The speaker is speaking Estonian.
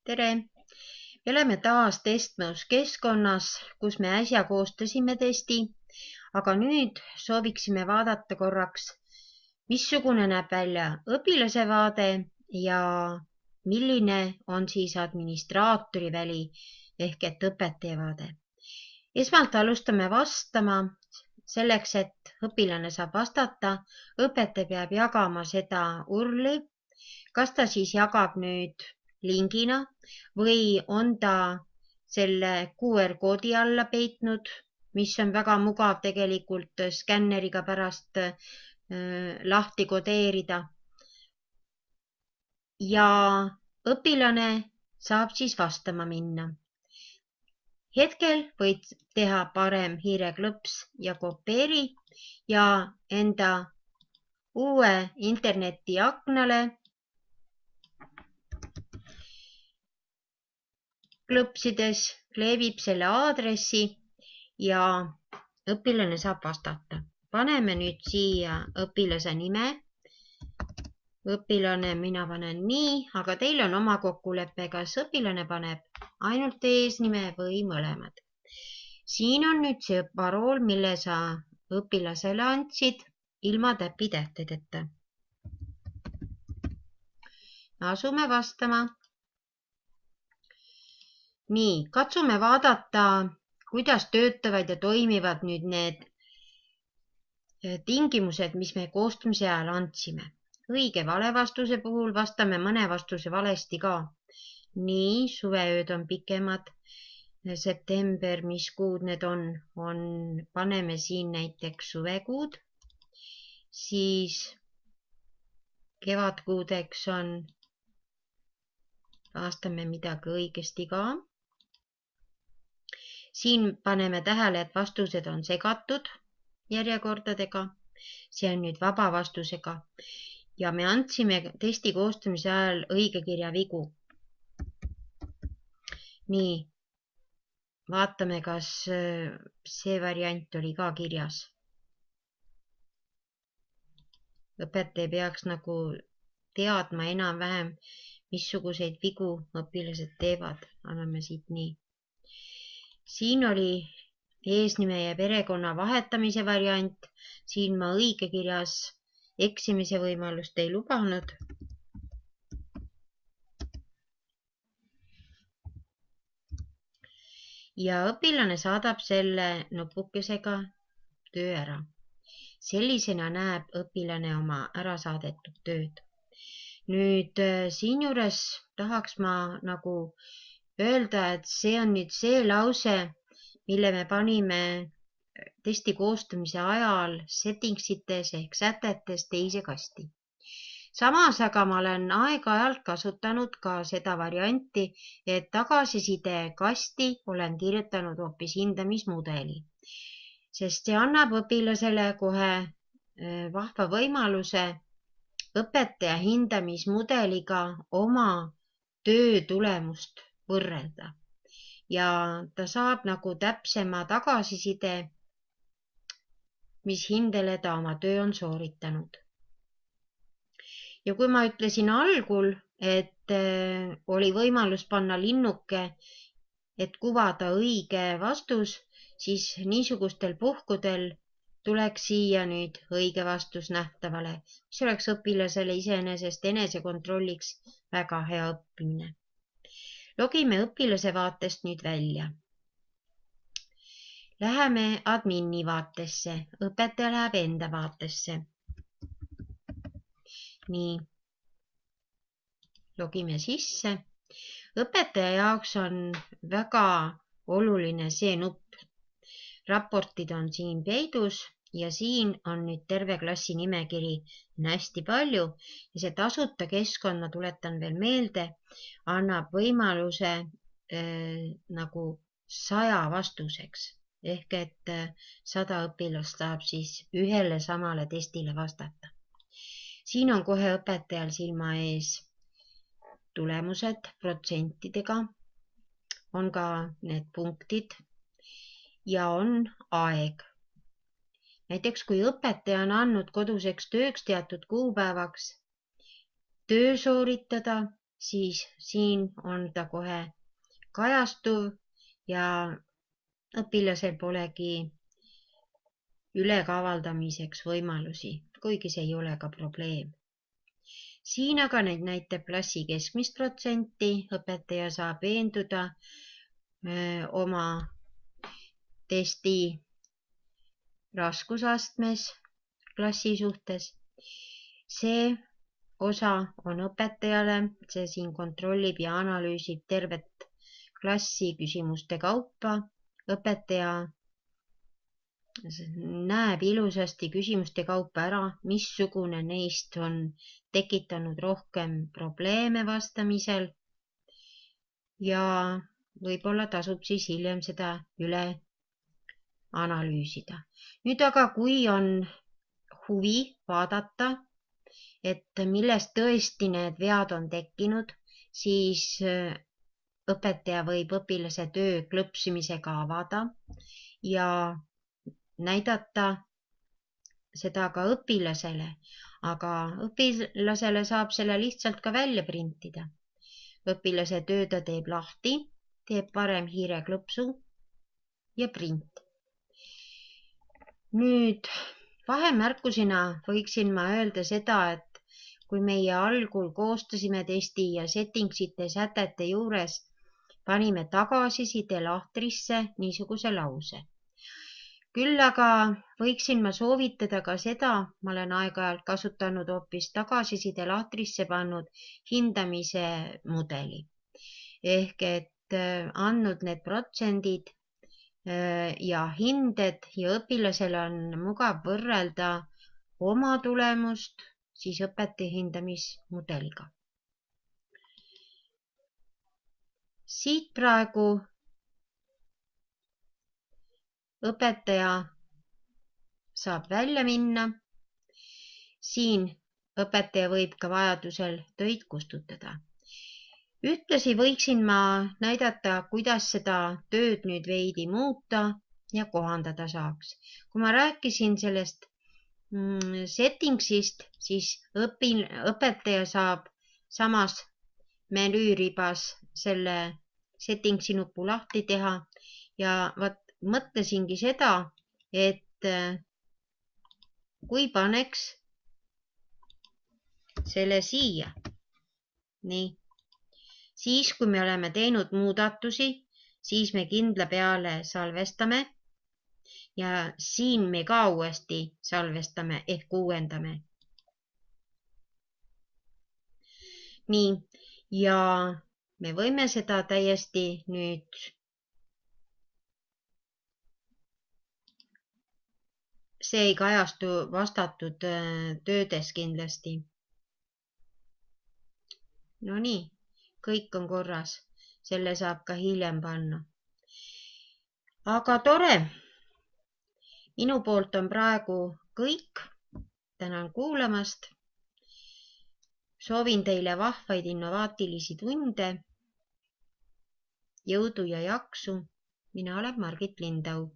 Tere! Me oleme taas testnõus keskkonnas, kus me äsja koostasime testi, aga nüüd sooviksime vaadata korraks, missugune näeb välja õpilase vaade ja milline on siis administraatori väli ehk et õpetaja vaade. Esmalt alustame vastama. Selleks, et õpilane saab vastata, õpetaja peab jagama seda URL-i. Kas ta siis jagab nüüd lingina või on ta selle QR-koodi alla peitnud, mis on väga mugav tegelikult skänneriga pärast lahti kodeerida. Ja õpilane saab siis vastama minna. Hetkel võid teha parem hiireklõps ja kopeeri ja enda uue interneti aknale klõpsides kleebib selle aadressi ja õpilane saab vastata. Paneme nüüd siia õpilase nime. Õpilane, mina panen nii, aga teil on oma kokkulepe, kas õpilane paneb ainult eesnime või mõlemad. Siin on nüüd see parool, mille sa õpilasele andsid ilma täpitähtedeta. Asume vastama. Nii, katsume vaadata, kuidas töötavad ja toimivad nüüd need tingimused, mis me koostamise ajal andsime. Õige vale vastuse puhul vastame mõne vastuse valesti ka. Nii, suveööd on pikemad. September, mis kuud need on? Paneme siin näiteks suvekuud. Siis kevadkuudeks on, vastame midagi õigesti ka. Siin paneme tähele, et vastused on segatud järjekordadega. See on nüüd vaba vastusega. Ja me andsime testi koostamise ajal õigekirja vigu. Nii, vaatame, kas see variant oli ka kirjas. Õpetaja peaks nagu teadma enam-vähem, missuguseid vigu õpilased teevad. Anname siit nii. Siin oli eesnime ja perekonna vahetamise variant. Siin ma õigekirjas eksimise võimalust ei lubanud. Ja õpilane saadab selle nupukesega töö ära. Sellisena näeb õpilane oma ära saadetud tööd. Nüüd siin juures tahaks ma nagu öelda, et see on nüüd see lause, mille me panime testi koostamise ajal settingsites ehk sätetes teise kasti. Samas aga ma olen aeg-ajalt kasutanud ka seda varianti, et tagasiside kasti olen kirjutanud hoopis hindamismudeli, sest see annab õpilasele kohe vahva võimaluse õpetaja hindamismudeliga oma töö tulemust võrrelda ja ta saab nagu täpsema tagasiside, mis hindele ta oma töö on sooritanud. Ja kui ma ütlesin algul, et oli võimalus panna linnuke, et kuvada õige vastus, siis niisugustel puhkudel tuleks siia nüüd õige vastus nähtavale, mis oleks õpilasele iseenesest enesekontrolliks väga hea õppimine. Logime õpilase vaatest nüüd välja. Läheme admini vaatesse, õpetaja läheb enda vaatesse. Nii, logime sisse. Õpetaja jaoks on väga oluline see nupp. Raportid on siin peidus ja siin on nüüd terve klassi nimekiri hästi palju ja see tasuta keskkond, ma tuletan veel meelde, annab võimaluse nagu 100 vastuseks ehk et 100 õpilast saab siis ühele samale testile vastata. Siin on kohe õpetajal silma ees tulemused protsentidega, on ka need punktid ja on aeg. Näiteks kui õpetaja on andnud koduseks tööks teatud kuupäevaks töö sooritada, siis siin on ta kohe kajastuv ja õpilasel polegi ülekavaldamiseks võimalusi, kuigi see ei ole ka probleem. Siin aga nüüd näitab klassi keskmist protsenti, õpetaja saab veenduda oma testi raskusastmes klassi suhtes. See osa on õpetajale, see siin kontrollib ja analüüsib tervet klassi küsimuste kaupa. Õpetaja näeb ilusasti küsimuste kaupa ära, missugune neist on tekitanud rohkem probleeme vastamisel ja võib-olla tasub siis hiljem seda üle analüüsida. Nüüd aga, kui on huvi vaadata, et millest tõesti need vead on tekkinud, siis õpetaja võib õpilase töö klõpsimisega avada ja näidata seda ka õpilasele, aga õpilasele saab selle lihtsalt ka välja printida. Õpilase töö ta teeb lahti, teeb parem hiireklõpsu ja print. Nüüd vahemärkusena võiksin ma öelda seda, et kui meie algul koostasime testi ja settingsite sätete juures panime tagasiside lahtrisse niisuguse lause. Küll aga võiksin ma soovitada ka seda, ma olen aeg-ajalt kasutanud hoopis tagasiside lahtrisse pannud hindamise mudeli. Ehk et andnud need protsendid ja hinded ja õpilasel on mugav võrrelda oma tulemust siis õpetaja hindamismudeliga. Siit praegu õpetaja saab välja minna. Siin õpetaja võib ka vajadusel töid kustutada. Ühtlasi võiksin ma näidata, kuidas seda tööd nüüd veidi muuta ja kohandada saaks. Kui ma rääkisin sellest settingsist, siis õpetaja saab samas menüüribas selle settingsi nupu lahti teha ja mõtlesingi seda, et kui paneks selle siia, nii, siis kui me oleme teinud muudatusi, siis me kindla peale salvestame ja siin me ka uuesti salvestame ehk uuendame. Nii, ja me võime seda täiesti nüüd see ei kajastu vastatud töödes kindlasti. No nii, kõik on korras. Selle saab ka hiljem panna. Aga tore. Minu poolt on praegu kõik. Tänan kuulamast. Soovin teile vahvaid innovaatilisi tunde. Jõudu ja jaksu. Mina olen Margit Lindau.